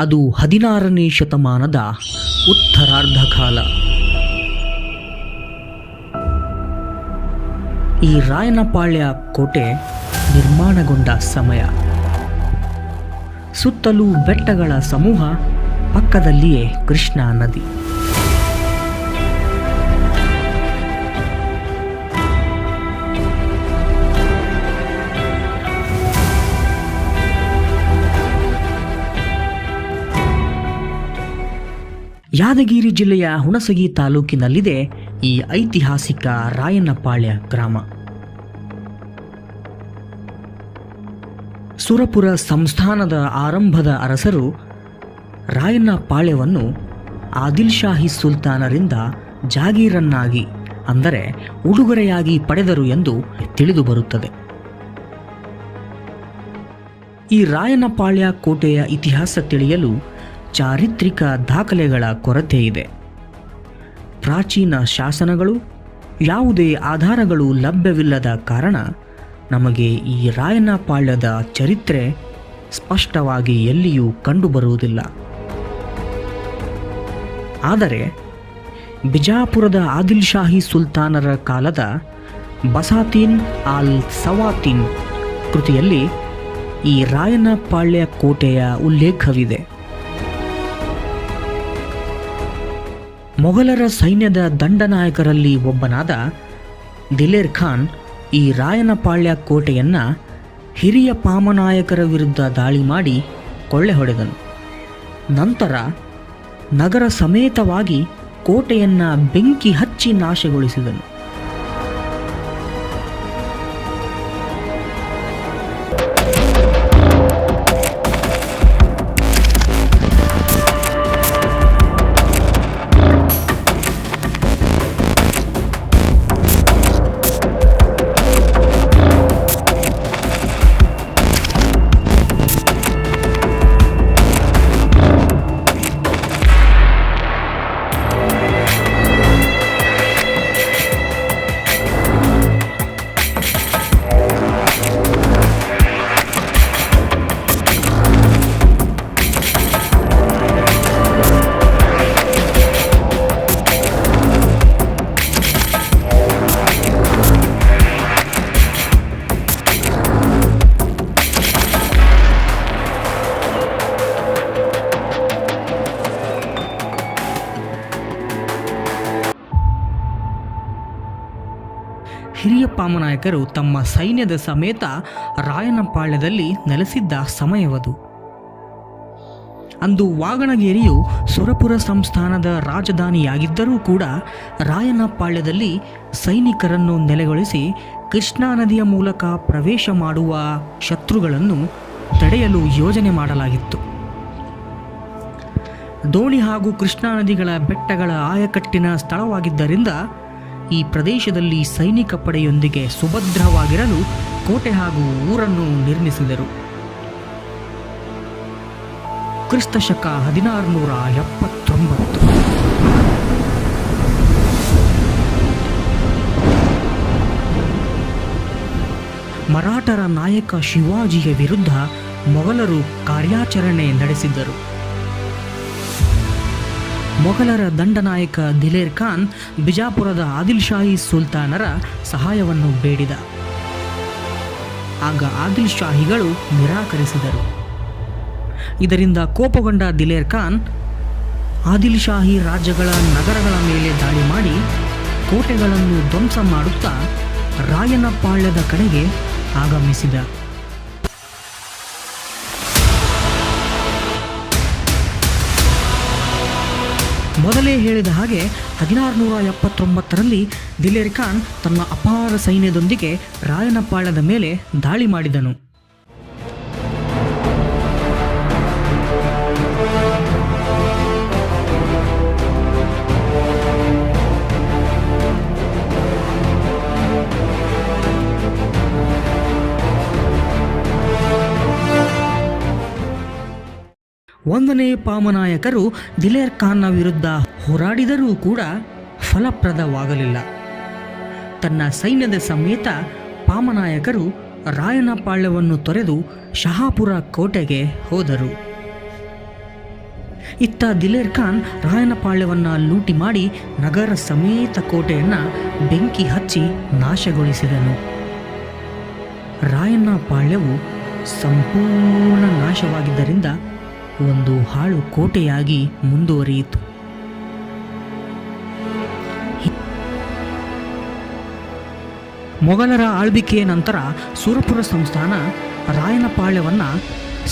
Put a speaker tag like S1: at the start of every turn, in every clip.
S1: ಅದು 16ನೇ ಶತಮಾನದ ಉತ್ತರಾರ್ಧ ಕಾಲ. ಈ ರಾಯನಪಾಳ್ಯ ಕೋಟೆ ನಿರ್ಮಾಣಗೊಂಡ ಸಮಯ. ಸುತ್ತಲೂ ಬೆಟ್ಟಗಳ ಸಮೂಹ, ಪಕ್ಕದಲ್ಲಿಯೇ ಕೃಷ್ಣಾ ನದಿ. ಯಾದಗಿರಿ ಜಿಲ್ಲೆಯ ಹುಣಸಗಿ ತಾಲೂಕಿನಲ್ಲಿದೆ ಈ ಐತಿಹಾಸಿಕ ರಾಯನಪಾಳ್ಯ ಗ್ರಾಮ. ಸುರಪುರ ಸಂಸ್ಥಾನದ ಆರಂಭದ ಅರಸರು ರಾಯನಪಾಳ್ಯವನ್ನು ಆದಿಲ್ ಶಾಹಿ ಸುಲ್ತಾನರಿಂದ ಜಾಗೀರನ್ನಾಗಿ, ಅಂದರೆ ಉಡುಗೊರೆಯಾಗಿ ಪಡೆದರು ಎಂದು ತಿಳಿದು ಬರುತ್ತದೆ. ಈ ರಾಯನಪಾಳ್ಯ ಕೋಟೆಯ ಇತಿಹಾಸ ತಿಳಿಯಲು ಚಾರಿತ್ರಿಕ ದಾಖಲೆಗಳ ಕೊರತೆ ಇದೆ. ಪ್ರಾಚೀನ ಶಾಸನಗಳು, ಯಾವುದೇ ಆಧಾರಗಳು ಲಭ್ಯವಿಲ್ಲದ ಕಾರಣ ನಮಗೆ ಈ ರಾಯನಪಾಳ್ಯದ ಚರಿತ್ರೆ ಸ್ಪಷ್ಟವಾಗಿ ಎಲ್ಲಿಯೂ ಕಂಡುಬರುವುದಿಲ್ಲ. ಆದರೆ ಬಿಜಾಪುರದ ಆದಿಲ್ ಶಾಹಿ ಸುಲ್ತಾನರ ಕಾಲದ ಬಸಾತೀನ್ ಆಲ್ ಸವಾತೀನ್ ಕೃತಿಯಲ್ಲಿ ಈ ರಾಯನಪಾಳ್ಯ ಕೋಟೆಯ ಉಲ್ಲೇಖವಿದೆ. ಮೊಘಲರ ಸೈನ್ಯದ ದಂಡನಾಯಕರಲ್ಲಿ ಒಬ್ಬನಾದ ದಿಲೇರ್ ಖಾನ್ ಈ ರಾಯನಪಾಳ್ಯ ಕೋಟೆಯನ್ನು ಹಿರಿಯ ಪಾಮನಾಯಕರ ವಿರುದ್ಧ ದಾಳಿ ಮಾಡಿ ಕೊಳ್ಳೆ ಹೊಡೆದನು. ನಂತರ ನಗರ ಸಮೇತವಾಗಿ ಕೋಟೆಯನ್ನು ಬೆಂಕಿ ಹಚ್ಚಿ ನಾಶಗೊಳಿಸಿದನು. ಹಿರಿಯ ಪಾಮನಾಯಕರು ತಮ್ಮ ಸೈನ್ಯದ ಸಮೇತ ರಾಯನಪಾಳ್ಯದಲ್ಲಿ ನೆಲೆಸಿದ್ದ ಸಮಯವದು. ಅಂದು ವಾಗಣಗೇರಿಯು ಸುರಪುರ ಸಂಸ್ಥಾನದ ರಾಜಧಾನಿಯಾಗಿದ್ದರೂ ಕೂಡ ರಾಯನಪಾಳ್ಯದಲ್ಲಿ ಸೈನಿಕರನ್ನು ನೆಲೆಗೊಳಿಸಿ ಕೃಷ್ಣಾ ನದಿಯ ಮೂಲಕ ಪ್ರವೇಶ ಮಾಡುವ ಶತ್ರುಗಳನ್ನು ತಡೆಯಲು ಯೋಜನೆ ಮಾಡಲಾಗಿತ್ತು. ದೋಣಿ ಹಾಗೂ ಕೃಷ್ಣಾ ನದಿಗಳ ಬೆಟ್ಟಗಳ ಆಯಕಟ್ಟಿನ ಸ್ಥಳವಾಗಿದ್ದರಿಂದ ಈ ಪ್ರದೇಶದಲ್ಲಿ ಸೈನಿಕ ಪಡೆಯೊಂದಿಗೆ ಸುಭದ್ರವಾಗಿರಲು ಕೋಟೆ ಹಾಗೂ ಊರನ್ನು ನಿರ್ಮಿಸಿದರು. ಕ್ರಿಸ್ತಶಕ 1679. ಮರಾಠರ ನಾಯಕ ಶಿವಾಜಿಯ ವಿರುದ್ಧ ಮೊಘಲರು ಕಾರ್ಯಾಚರಣೆ ನಡೆಸಿದ್ದರು. ಮೊಘಲರ ದಂಡನಾಯಕ ದಿಲೇರ್ ಖಾನ್ ಬಿಜಾಪುರದ ಆದಿಲ್ ಶಾಹಿ ಸುಲ್ತಾನರ ಸಹಾಯವನ್ನು ಬೇಡಿದ. ಆಗ ಆದಿಲ್ ಶಾಹಿಗಳು ನಿರಾಕರಿಸಿದರು. ಇದರಿಂದ ಕೋಪಗೊಂಡ ದಿಲೇರ್ ಖಾನ್ ಆದಿಲ್ ಶಾಹಿ ರಾಜ್ಯಗಳ ನಗರಗಳ ಮೇಲೆ ದಾಳಿ ಮಾಡಿ ಕೋಟೆಗಳನ್ನು ಧ್ವಂಸ ಮಾಡುತ್ತಾ ರಾಯನಪಾಳ್ಯದ ಕಡೆಗೆ ಆಗಮಿಸಿದ. ಮೊದಲೇ ಹೇಳಿದ ಹಾಗೆ 1679ರಲ್ಲಿ ದಿಲೇರ್ ಖಾನ್ ತನ್ನ ಅಪಾರ ಸೈನ್ಯದೊಂದಿಗೆ ರಾಯನಪಾಳ್ಯದ ಮೇಲೆ ದಾಳಿ ಮಾಡಿದನು. ಒಂದನೇ ಪಾಮನಾಯಕರು ದಿಲೇರ್ ಖಾನ್ನ ವಿರುದ್ಧ ಹೋರಾಡಿದರೂ ಕೂಡ ಫಲಪ್ರದವಾಗಲಿಲ್ಲ. ತನ್ನ ಸೈನ್ಯದ ಸಮೇತ ಪಾಮನಾಯಕರು ರಾಯನಪಾಳ್ಯವನ್ನು ತೊರೆದು ಶಹಾಪುರ ಕೋಟೆಗೆ ಹೋದರು. ಇತ್ತ ದಿಲೇರ್ ಖಾನ್ ರಾಯನಪಾಳ್ಯವನ್ನು ಲೂಟಿ ಮಾಡಿ ನಗರ ಸಮೇತ ಕೋಟೆಯನ್ನು ಬೆಂಕಿ ಹಚ್ಚಿ ನಾಶಗೊಳಿಸಿದನು. ರಾಯನಪಾಳ್ಯವು ಸಂಪೂರ್ಣ ನಾಶವಾಗಿದ್ದರಿಂದ ಒಂದು ಹಾಳು ಕೋಟೆಯಾಗಿ ಮುಂದುವರಿಯಿತು. ಮೊಘಲರ ಆಳ್ವಿಕೆಯ ನಂತರ ಸುರಪುರ ಸಂಸ್ಥಾನ ರಾಯನಪಾಳ್ಯವನ್ನು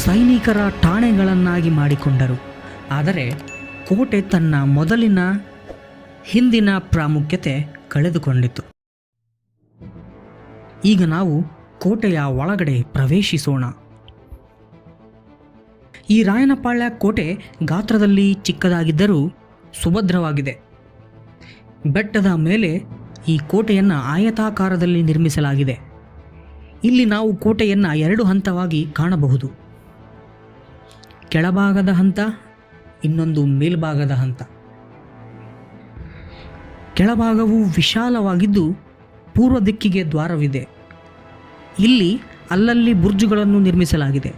S1: ಸೈನಿಕರ ಠಾಣೆಗಳನ್ನಾಗಿ ಮಾಡಿಕೊಂಡರು. ಆದರೆ ಕೋಟೆ ತನ್ನ ಮೊದಲಿನ ಹಿಂದಿನ ಪ್ರಾಮುಖ್ಯತೆ ಕಳೆದುಕೊಂಡಿತು. ಈಗ ನಾವು ಕೋಟೆಯ ಒಳಗಡೆ ಪ್ರವೇಶಿಸೋಣ. ಈ ರಾಯನಪಾಳ್ಯ ಕೋಟೆ ಗಾತ್ರದಲ್ಲಿ ಚಿಕ್ಕದಾಗಿದ್ದರೂ ಸುಭದ್ರವಾಗಿದೆ. ಬೆಟ್ಟದ ಮೇಲೆ ಈ ಕೋಟೆಯನ್ನು ಆಯತಾಕಾರದಲ್ಲಿ ನಿರ್ಮಿಸಲಾಗಿದೆ. ಇಲ್ಲಿ ನಾವು ಕೋಟೆಯನ್ನು 2 ಹಂತವಾಗಿ ಕಾಣಬಹುದು. ಕೆಳಭಾಗದ ಹಂತ, ಇನ್ನೊಂದು ಮೇಲ್ಭಾಗದ ಹಂತ. ಕೆಳಭಾಗವು ವಿಶಾಲವಾಗಿದ್ದು ಪೂರ್ವ ದಿಕ್ಕಿಗೆ ದ್ವಾರವಿದೆ. ಇಲ್ಲಿ ಅಲ್ಲಲ್ಲಿ ಬುರ್ಜುಗಳನ್ನು ನಿರ್ಮಿಸಲಾಗಿದೆ.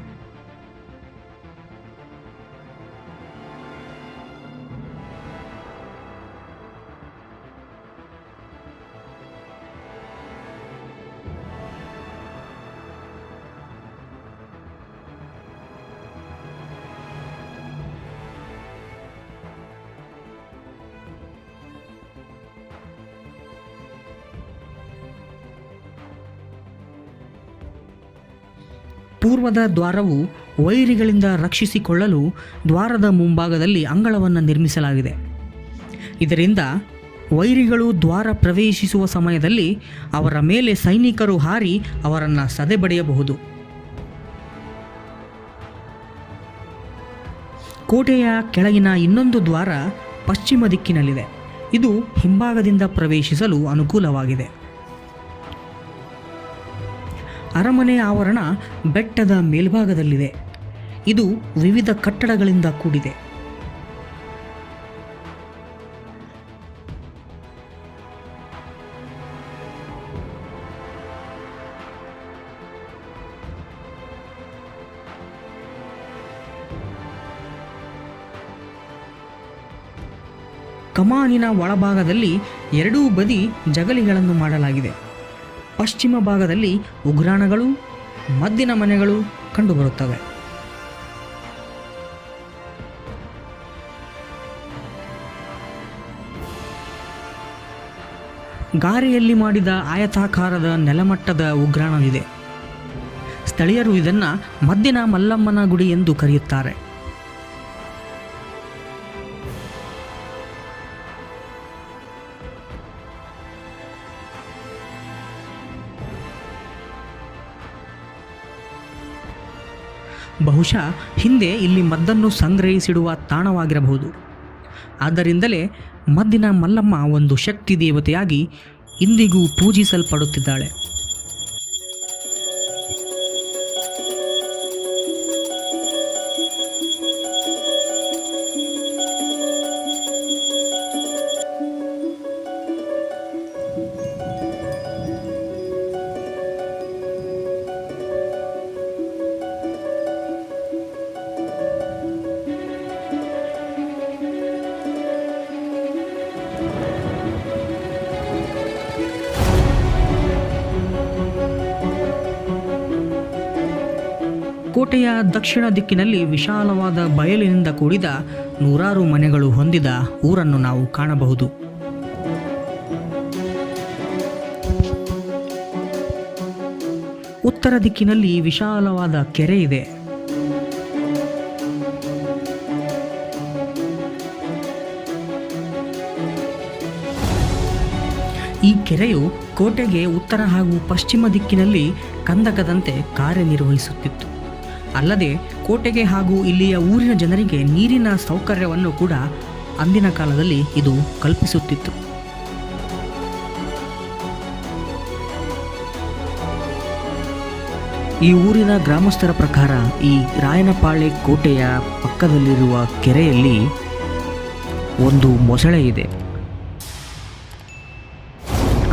S1: ಪೂರ್ವದ ದ್ವಾರವು ವೈರಿಗಳಿಂದ ರಕ್ಷಿಸಿಕೊಳ್ಳಲು ದ್ವಾರದ ಮುಂಭಾಗದಲ್ಲಿ ಅಂಗಳವನ್ನು ನಿರ್ಮಿಸಲಾಗಿದೆ. ಇದರಿಂದ ವೈರಿಗಳು ದ್ವಾರ ಪ್ರವೇಶಿಸುವ ಸಮಯದಲ್ಲಿ ಅವರ ಮೇಲೆ ಸೈನಿಕರು ಹಾರಿ ಅವರನ್ನು ಸದೆಬಡಿಯಬಹುದು. ಕೋಟೆಯ ಕೆಳಗಿನ ಇನ್ನೊಂದು ದ್ವಾರ ಪಶ್ಚಿಮ ದಿಕ್ಕಿನಲ್ಲಿದೆ. ಇದು ಹಿಂಭಾಗದಿಂದ ಪ್ರವೇಶಿಸಲು ಅನುಕೂಲವಾಗಿದೆ. ಅರಮನೆ ಆವರಣ ಬೆಟ್ಟದ ಮೇಲ್ಭಾಗದಲ್ಲಿದೆ. ಇದು ವಿವಿಧ ಕಟ್ಟಡಗಳಿಂದ ಕೂಡಿದೆ. ಕಮಾನಿನ ಒಳಭಾಗದಲ್ಲಿ ಎರಡೂ ಬದಿ ಜಗಲಿಗಳನ್ನು ಮಾಡಲಾಗಿದೆ. ಪಶ್ಚಿಮ ಭಾಗದಲ್ಲಿ ಉಗ್ರಾಣಗಳು, ಮದ್ದಿನ ಮನೆಗಳು ಕಂಡುಬರುತ್ತವೆ. ಗಾರೆಯಲ್ಲಿ ಮಾಡಿದ ಆಯತಾಕಾರದ ನೆಲಮಟ್ಟದ ಉಗ್ರಾಣವಿದೆ. ಸ್ಥಳೀಯರು ಇದನ್ನು ಮದ್ದಿನ ಮಲ್ಲಮ್ಮನ ಗುಡಿ ಎಂದು ಕರೆಯುತ್ತಾರೆ. ಬಹುಶಃ ಹಿಂದೆ ಇಲ್ಲಿ ಮದ್ದನ್ನು ಸಂಗ್ರಹಿಸಿಡುವ ತಾಣವಾಗಿರಬಹುದು. ಆದ್ದರಿಂದಲೇ ಮದ್ದಿನ ಮಲ್ಲಮ್ಮ ಒಂದು ಶಕ್ತಿ ದೇವತೆಯಾಗಿ ಇಂದಿಗೂ ಪೂಜಿಸಲ್ಪಡುತ್ತಿದ್ದಾಳೆ. ಕೋಟೆಯ ದಕ್ಷಿಣ ದಿಕ್ಕಿನಲ್ಲಿ ವಿಶಾಲವಾದ ಬಯಲಿನಿಂದ ಕೂಡಿದ 100 ಮನೆಗಳು ಹೊಂದಿದ ಊರನ್ನು ನಾವು ಕಾಣಬಹುದು. ಉತ್ತರ ದಿಕ್ಕಿನಲ್ಲಿ ವಿಶಾಲವಾದ ಕೆರೆ ಇದೆ. ಈ ಕೆರೆಯು ಕೋಟೆಗೆ ಉತ್ತರ ಹಾಗೂ ಪಶ್ಚಿಮ ದಿಕ್ಕಿನಲ್ಲಿ ಕಂದಕದಂತೆ ಕಾರ್ಯನಿರ್ವಹಿಸುತ್ತಿತ್ತು. ಅಲ್ಲದೆ ಕೋಟೆಗೆ ಹಾಗೂ ಇಲ್ಲಿಯ ಊರಿನ ಜನರಿಗೆ ನೀರಿನ ಸೌಕರ್ಯವನ್ನು ಕೂಡ ಅಂದಿನ ಕಾಲದಲ್ಲಿ ಇದು ಕಲ್ಪಿಸುತ್ತಿತ್ತು. ಈ ಊರಿನ ಗ್ರಾಮಸ್ಥರ ಪ್ರಕಾರ ಈ ರಾಯನಪಾಳ್ಯ ಕೋಟೆಯ ಪಕ್ಕದಲ್ಲಿರುವ ಕೆರೆಯಲ್ಲಿ ಒಂದು ಮೊಸಳೆ ಇದೆ.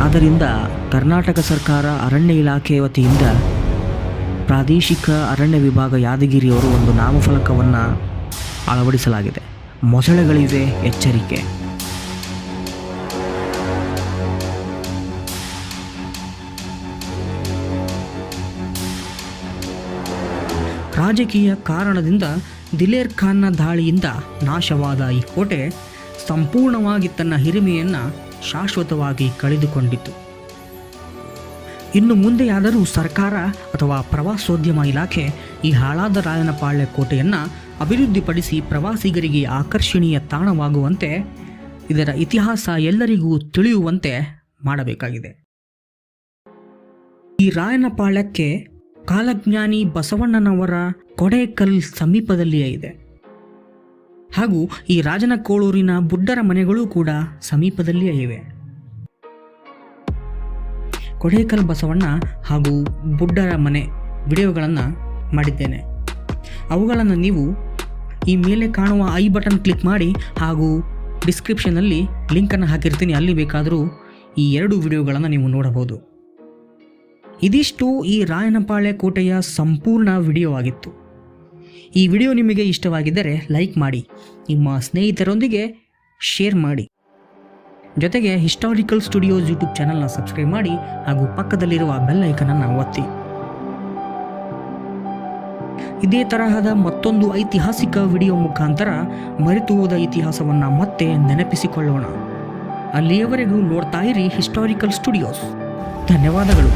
S1: ಆದ್ದರಿಂದ ಕರ್ನಾಟಕ ಸರ್ಕಾರ ಅರಣ್ಯ ಇಲಾಖೆ ವತಿಯಿಂದ ಪ್ರಾದೇಶಿಕ ಅರಣ್ಯ ವಿಭಾಗ ಯಾದಗಿರಿಯವರು ಒಂದು ನಾಮಫಲಕವನ್ನು ಅಳವಡಿಸಲಾಗಿದೆ. ಮೊಸಳೆಗಳಿವೆ, ಎಚ್ಚರಿಕೆ. ರಾಜಕೀಯ ಕಾರಣದಿಂದ ದಿಲೇರ್ ಖಾನ್ನ ದಾಳಿಯಿಂದ ನಾಶವಾದ ಈ ಕೋಟೆ ಸಂಪೂರ್ಣವಾಗಿ ತನ್ನ ಹಿರಿಮೆಯನ್ನು ಶಾಶ್ವತವಾಗಿ ಕಳೆದುಕೊಂಡಿತು. ಇನ್ನು ಮುಂದೆಯಾದರೂ ಸರ್ಕಾರ ಅಥವಾ ಪ್ರವಾಸೋದ್ಯಮ ಇಲಾಖೆ ಈ ಹಾಳಾದ ರಾಯನಪಾಳ್ಯ ಕೋಟೆಯನ್ನು ಅಭಿವೃದ್ಧಿಪಡಿಸಿ ಪ್ರವಾಸಿಗರಿಗೆ ಆಕರ್ಷಣೀಯ ತಾಣವಾಗುವಂತೆ, ಇದರ ಇತಿಹಾಸ ಎಲ್ಲರಿಗೂ ತಿಳಿಯುವಂತೆ ಮಾಡಬೇಕಾಗಿದೆ. ಈ ರಾಯನಪಾಳ್ಯಕ್ಕೆ ಕಾಲಜ್ಞಾನಿ ಬಸವಣ್ಣನವರ ಕೊಡೇಕಲ್ ಸಮೀಪದಲ್ಲಿಯೇ ಇದೆ. ಹಾಗೂ ಈ ರಾಜನಕೋಳೂರಿನ ಬುಡ್ಡರ ಮನೆಗಳು ಕೂಡ ಸಮೀಪದಲ್ಲಿಯೇ ಇವೆ. ಕೊಡೇಕಲ್ ಬಸವಣ್ಣ ಹಾಗೂ ಬುಡ್ಡರ ಮನೆ ವಿಡಿಯೋಗಳನ್ನು ಮಾಡಿದ್ದೇನೆ. ಅವುಗಳನ್ನು ನೀವು ಈ ಮೇಲೆ ಕಾಣುವ ಐ ಬಟನ್ ಕ್ಲಿಕ್ ಮಾಡಿ ಹಾಗೂ ಡಿಸ್ಕ್ರಿಪ್ಷನಲ್ಲಿ ಲಿಂಕನ್ನು ಹಾಕಿರ್ತೀನಿ, ಅಲ್ಲಿ ಬೇಕಾದರೂ ಈ 2 ವಿಡಿಯೋಗಳನ್ನು ನೀವು ನೋಡಬಹುದು. ಇದಿಷ್ಟು ಈ ರಾಯನಪಾಳ್ಯ ಕೋಟೆಯ ಸಂಪೂರ್ಣ ವಿಡಿಯೋ ಆಗಿತ್ತು. ಈ ವಿಡಿಯೋ ನಿಮಗೆ ಇಷ್ಟವಾಗಿದ್ದರೆ ಲೈಕ್ ಮಾಡಿ, ನಿಮ್ಮ ಸ್ನೇಹಿತರೊಂದಿಗೆ ಶೇರ್ ಮಾಡಿ. ಜೊತೆಗೆ ಹಿಸ್ಟಾರಿಕಲ್ ಸ್ಟುಡಿಯೋಸ್ ಯೂಟ್ಯೂಬ್ ಚಾನಲ್ನ ಸಬ್ಸ್ಕ್ರೈಬ್ ಮಾಡಿ ಹಾಗೂ ಪಕ್ಕದಲ್ಲಿರುವ ಬೆಲ್ ಐಕನನ್ನು ಒತ್ತಿ. ಇದೇ ತರಹದ ಮತ್ತೊಂದು ಐತಿಹಾಸಿಕ ವಿಡಿಯೋ ಮುಖಾಂತರ ಮರೆತು ಹೋದ ಇತಿಹಾಸವನ್ನು ಮತ್ತೆ ನೆನಪಿಸಿಕೊಳ್ಳೋಣ. ಅಲ್ಲಿಯವರೆಗೂ ನೋಡ್ತಾ ಇರಿ ಹಿಸ್ಟಾರಿಕಲ್ ಸ್ಟುಡಿಯೋಸ್. ಧನ್ಯವಾದಗಳು.